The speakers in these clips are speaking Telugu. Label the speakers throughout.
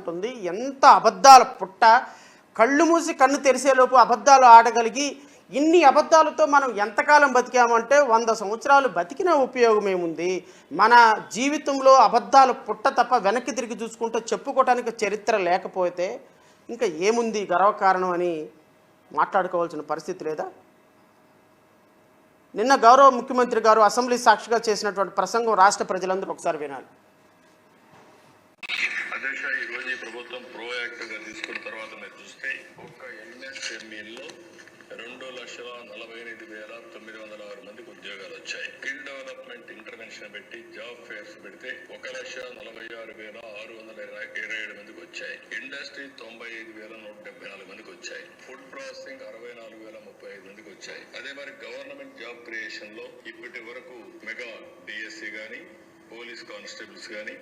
Speaker 1: ఉంటుంది. ఎంత అబద్ధాల పుట్ట, కళ్ళు మూసి కన్ను తెరిసేలోపు అబద్ధాలు ఆడగలిగి ఇన్ని అబద్ధాలతో మనం ఎంతకాలం బతికామంటే 100 సంవత్సరాలు బతికిన ఉపయోగం ఏముంది? మన జీవితంలో అబద్ధాలు పుట్ట తప్ప వెనక్కి తిరిగి చూసుకుంటూ చెప్పుకోవడానికి చరిత్ర లేకపోతే ఇంకా ఏముంది గర్వకారణం అని మాట్లాడుకోవాల్సిన పరిస్థితి లేదా? నిన్న గౌరవ ముఖ్యమంత్రి గారు అసెంబ్లీ సాక్షిగా చేసినటువంటి ప్రసంగం రాష్ట్ర ప్రజలందరూ ఒకసారి వినాలి.
Speaker 2: అధ్యక్ష, ఈరోజు ఈ ప్రభుత్వం ప్రోయాక్టివ్గా తీసుకున్న తర్వాత మీరు చూస్తే ఒక్క ఎంఎస్ఎంఈలో 2,48,906 మందికి ఉద్యోగాలు వచ్చాయి. స్కిల్ డెవలప్మెంట్ ఇంటర్వెన్షన్ పెట్టి జాబ్ ఫేర్స్ పెడితే 1,46,627 మందికి వచ్చాయి. ఇండస్ట్రీ 95,174 మందికి వచ్చాయి. ఫుడ్ ప్రాసెసింగ్ 64,035 మందికి వచ్చాయి. అదే మరి గవర్నమెంట్ జాబ్ క్రియేషన్ లో ఇప్పటి వరకు మెగా డిఎస్సి గానీ, పోలీస్ కానిస్టేబుల్స్ గానీ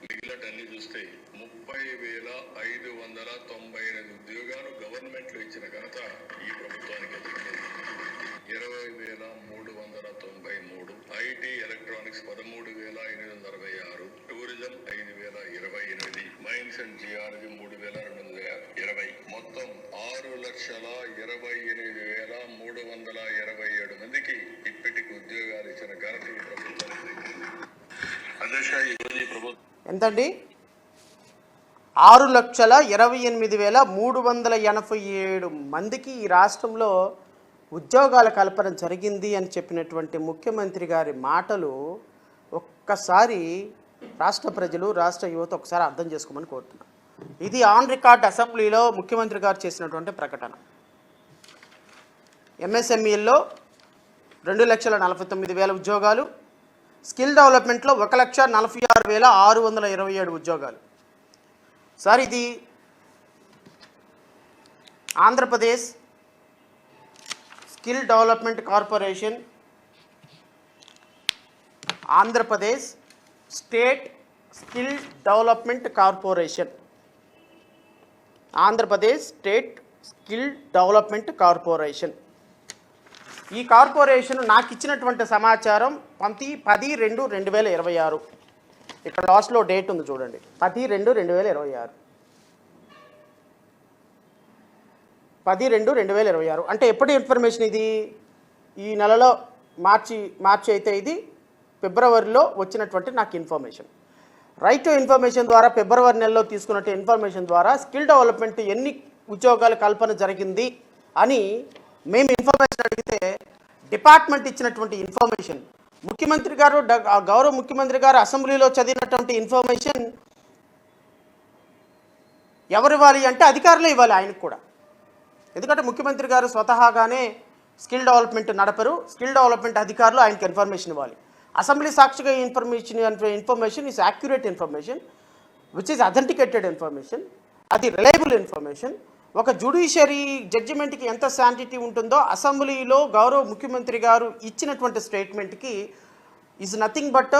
Speaker 2: మిగిలినన్ని చూస్తే 30,598 ఉద్యోగాలు గవర్నమెంట్ లో ఇచ్చిన ఘనత ఈ ప్రభుత్వానికి 20,393, IT electronics 13,866, tourism 5,028, mines and geology 3,220, మొత్తం 6,28,327 మందికి ఇప్పటికి ఉద్యోగాలు ఇచ్చిన ఘనత ఈ ప్రభుత్వానికి. అధ్యక్ష, ఈరోజు ఈ ప్రభుత్వం
Speaker 1: ఎంతండి? 6,28,387 మందికి ఈ రాష్ట్రంలో ఉద్యోగాల కల్పన జరిగింది అని చెప్పినటువంటి ముఖ్యమంత్రి గారి మాటలు ఒక్కసారి రాష్ట్ర ప్రజలు, రాష్ట్ర యువత ఒకసారి అర్థం చేసుకోమని కోరుతున్నాను. ఇది ఆన్ రికార్డ్ అసెంబ్లీలో ముఖ్యమంత్రి గారు చేసినటువంటి ప్రకటన. ఎంఎస్ఎంఈల్లో 2,49,000 ఉద్యోగాలు, స్కిల్ డెవలప్మెంట్లో 1,46,627 ఉద్యోగాలు. సార్, ఇది Andhra Pradesh skill development corporation, Andhra Pradesh state skill development corporation, Andhra Pradesh state skill development corporation. ఈ కార్పొరేషన్ నాకు ఇచ్చినటువంటి సమాచారం 10/2/2026. ఇక్కడ లాస్ట్లో డేట్ ఉంది చూడండి, 10/2/2026. 10/2/2026 అంటే ఎప్పటి ఇన్ఫర్మేషన్ ఇది? ఈ నెలలో మార్చి అయితే ఇది ఫిబ్రవరిలో వచ్చినటువంటి నాకు ఇన్ఫర్మేషన్. రైట్ టు ఇన్ఫర్మేషన్ ద్వారా ఫిబ్రవరి నెలలో తీసుకున్నట్టు ఇన్ఫర్మేషన్ ద్వారా స్కిల్ డెవలప్మెంట్ ఎన్ని ఉద్యోగాల కల్పన జరిగింది అని మేము ఇన్ఫర్మేషన్ అడిగితే డిపార్ట్మెంట్ ఇచ్చినటువంటి ఇన్ఫర్మేషన్, ముఖ్యమంత్రి గారు, గౌరవ ముఖ్యమంత్రి గారు అసెంబ్లీలో చదివినటువంటి ఇన్ఫర్మేషన్ ఎవరు ఇవ్వాలి అంటే అధికారులే ఇవ్వాలి ఆయనకు కూడా. ఎందుకంటే ముఖ్యమంత్రి గారు స్వతహాగానే స్కిల్ డెవలప్మెంట్ నడపరు. స్కిల్ డెవలప్మెంట్ అధికారులు ఆయనకి ఇన్ఫర్మేషన్ ఇవ్వాలి. అసెంబ్లీ సాక్షిగా information is accurate information, which is authenticated information, అది రిలయబుల్ ఇన్ఫర్మేషన్. ఒక జ్యుడిషియరీ జడ్జిమెంట్కి ఎంత శాంటిటీ ఉంటుందో అసెంబ్లీలో గౌరవ ముఖ్యమంత్రి గారు ఇచ్చినటువంటి స్టేట్మెంట్కి is nothing but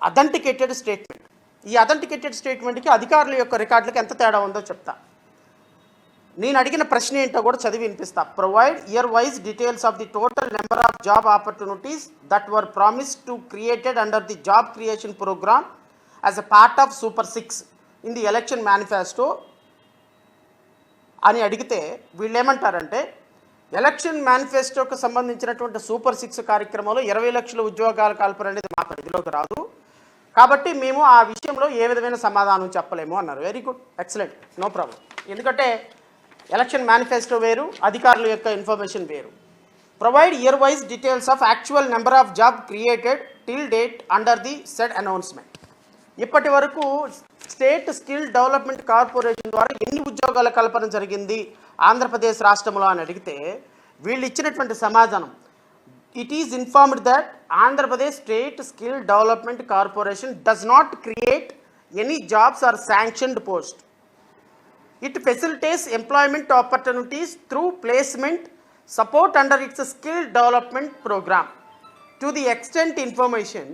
Speaker 1: authenticated statement. ఈ అథెంటికేటెడ్ స్టేట్మెంట్కి అధికారుల యొక్క రికార్డులకు ఎంత తేడా ఉందో చెప్తా. నేను అడిగిన ప్రశ్న ఏంటో కూడా చదివి వినిపిస్తా. Provide year wise details of the total number of job opportunities that were promised to created under the job creation program as a part of super 6 in the election manifesto అని అడిగితే వీళ్ళు ఏమంటారంటే, ఎలక్షన్ మేనిఫెస్టోకి సంబంధించినటువంటి సూపర్ 6 కార్యక్రమంలో 20 లక్షల ఉద్యోగాల కల్పన అనేది మా పరిధిలోకి రాదు, కాబట్టి మేము ఆ విషయంలో ఏ విధమైన సమాధానం చెప్పలేము అన్నారు. Very good, excellent, no problem. ఎందుకంటే ఎలక్షన్ మేనిఫెస్టో వేరు, అధికారుల యొక్క ఇన్ఫర్మేషన్ వేరు. Provide year wise details of actual number of job created till date under the said announcement. ఇప్పటి వరకు స్టేట్ స్కిల్ డెవలప్మెంట్ కార్పొరేషన్ ద్వారా ఎన్ని ఉద్యోగాల కల్పన జరిగింది ఆంధ్రప్రదేశ్ రాష్ట్రంలో అని అడిగితే వీళ్ళు ఇచ్చినటువంటి సమాధానం, it is informed that Andhra Pradesh state skill development corporation does not create any jobs or sanctioned post. It facilitates employment opportunities through placement support under its skill development program. To the extent information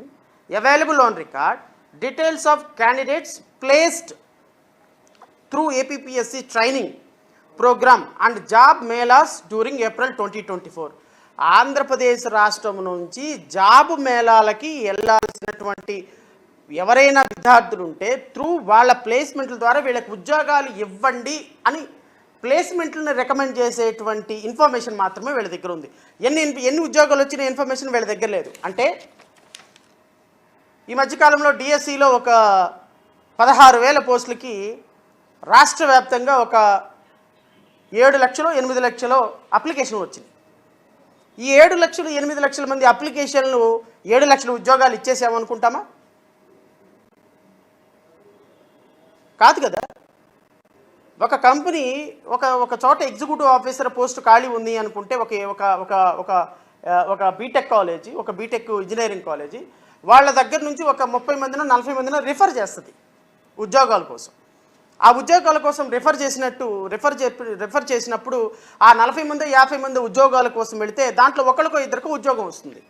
Speaker 1: available on record, details of candidates placed through APPSC training program and job melas during April 2024. Andhra Pradesh రాష్ట్రం నుంచి జాబ్ మేళాలకి వెళ్ళాల్సినటువంటి ఎవరైనా విద్యార్థులు ఉంటే త్రూ వాళ్ళ ప్లేస్మెంట్ల ద్వారా వీళ్ళకి ఉద్యోగాలు ఇవ్వండి అని ప్లేస్మెంట్లను రికమెండ్ చేసేటువంటి ఇన్ఫర్మేషన్ మాత్రమే వీళ్ళ దగ్గర ఉంది. ఎన్ని ఉద్యోగాలు వచ్చిన ఇన్ఫర్మేషన్ వీళ్ళ దగ్గర లేదు. అంటే ఈ మధ్యకాలంలో డిఎస్సిలో ఒక 16,000 పోస్టులకి రాష్ట్ర వ్యాప్తంగా ఒక 7 లక్షలు 8 లక్షలు అప్లికేషన్లు వచ్చినాయి. ఈ 7 లక్షలు 8 లక్షల మంది అప్లికేషన్లు 7 లక్షల ఉద్యోగాలు ఇచ్చేసామనుకుంటామా? కాదు కదా. ఒక కంపెనీ ఒక చోట ఎగ్జిక్యూటివ్ ఆఫీసర్ పోస్ట్ ఖాళీ ఉంది అనుకుంటే ఒక బీటెక్ కాలేజీ, ఒక బీటెక్ ఇంజనీరింగ్ కాలేజీ వాళ్ళ దగ్గర నుంచి ఒక 30 మందినో 40 మందినో రిఫర్ చేస్తుంది ఉద్యోగాల కోసం. ఆ ఉద్యోగాల కోసం రిఫర్ చేసినప్పుడు ఆ 40 మంది 50 మంది ఉద్యోగాల కోసం వెళితే దాంట్లో ఒకరికో ఇద్దరికో ఉద్యోగం వస్తుంది.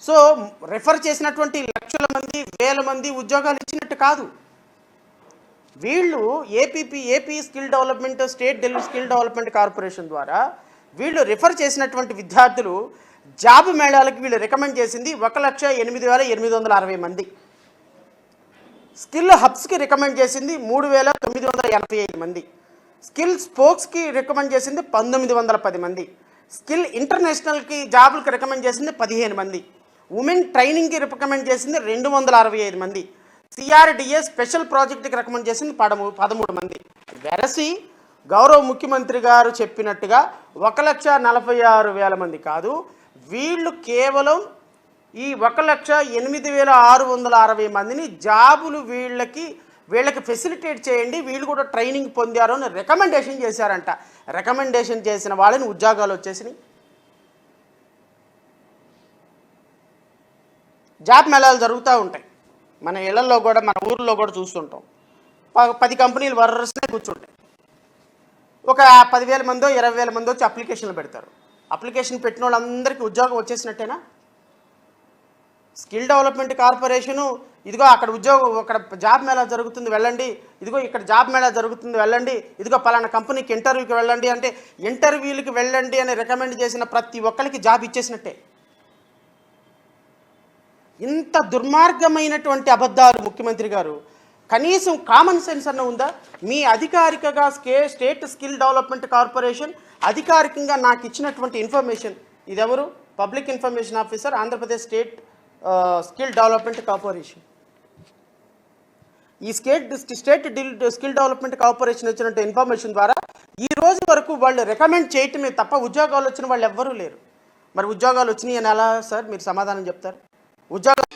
Speaker 1: సో రిఫర్ చేసినటువంటి లక్షల మంది 1000 మంది ఉద్యోగాలు ఇచ్చినట్టు కాదు. వీళ్ళు AP skill development state skill development corporation ద్వారా వీళ్ళు రిఫర్ చేసినటువంటి విద్యార్థులు జాబ్ మేళాలకు వీళ్ళు రికమెండ్ చేసింది 1,08,860 మంది. స్కిల్ హబ్స్కి రికమెండ్ చేసింది 3,985 మంది. స్కిల్ స్పోక్స్కి రికమెండ్ చేసింది 1,910 మంది. స్కిల్ ఇంటర్నేషనల్కి జాబులకి రికమెండ్ చేసింది 15 మంది. ఉమెన్ ట్రైనింగ్కి రికమెండ్ చేసింది 265 మంది. సిఆర్డిఏ స్పెషల్ ప్రాజెక్ట్కి రికమెండ్ చేసింది 13 మంది. వెరసి గౌరవ ముఖ్యమంత్రి గారు చెప్పినట్టుగా 1,46,000 మంది కాదు, వీళ్ళు కేవలం ఈ 1,08,660 మందిని జాబులు వీళ్ళకి ఫెసిలిటేట్ చేయండి, వీళ్ళు కూడా ట్రైనింగ్ పొందారు అని రికమెండేషన్ చేశారంట. రికమెండేషన్ చేసిన వాళ్ళని ఉద్యోగాలు వచ్చేసినాయి. జాబ్ మేళాలు జరుగుతూ ఉంటాయి మన ఇళ్లలో కూడా, మన ఊర్లో కూడా చూస్తుంటాం. 10 కంపెనీలు వరుసనే కూర్చుంటాయి. ఒక 10,000 మందో 20,000 మందో వచ్చి అప్లికేషన్లు పెడతారు. అప్లికేషన్ పెట్టిన వాళ్ళందరికీ ఉద్యోగం వచ్చేసినట్టేనా? స్కిల్ డెవలప్మెంట్ కార్పొరేషను ఇదిగో అక్కడ జాబ్ మేళా జరుగుతుంది వెళ్ళండి, ఇదిగో ఇక్కడ జాబ్ మేళా జరుగుతుంది వెళ్ళండి, ఇదిగో పలానా కంపెనీకి ఇంటర్వ్యూకి వెళ్ళండి అంటే ఇంటర్వ్యూలకి వెళ్ళండి అని రికమెండ్ చేసిన ప్రతి ఒక్కరికి జాబ్ ఇచ్చేసినట్టే. ఇంత దుర్మార్గమైనటువంటి అబద్ధాలు ముఖ్యమంత్రి గారు, కనీసం కామన్ సెన్స్ అన్న ఉందా? మీ అధికారికగా స్టేట్ స్కిల్ డెవలప్మెంట్ కార్పొరేషన్ అధికారికంగా నాకు ఇచ్చినటువంటి information, ఇదెవరు? Public information officer, Andhra Pradesh state skill development corporation. ఈ స్టేట్ స్కిల్ డెవలప్మెంట్ కార్పొరేషన్ ఇచ్చినట్టు ఇన్ఫర్మేషన్ ద్వారా ఈ రోజు వరకు వాళ్ళు రికమెండ్ చేయటమే తప్ప ఉద్యోగాలు వచ్చిన వాళ్ళు ఎవ్వరూ లేరు. మరి ఉద్యోగాలు వచ్చినాయి అని ఎలా సార్ మీరు సమాధానం చెప్తారు? ఉద్యోగాలు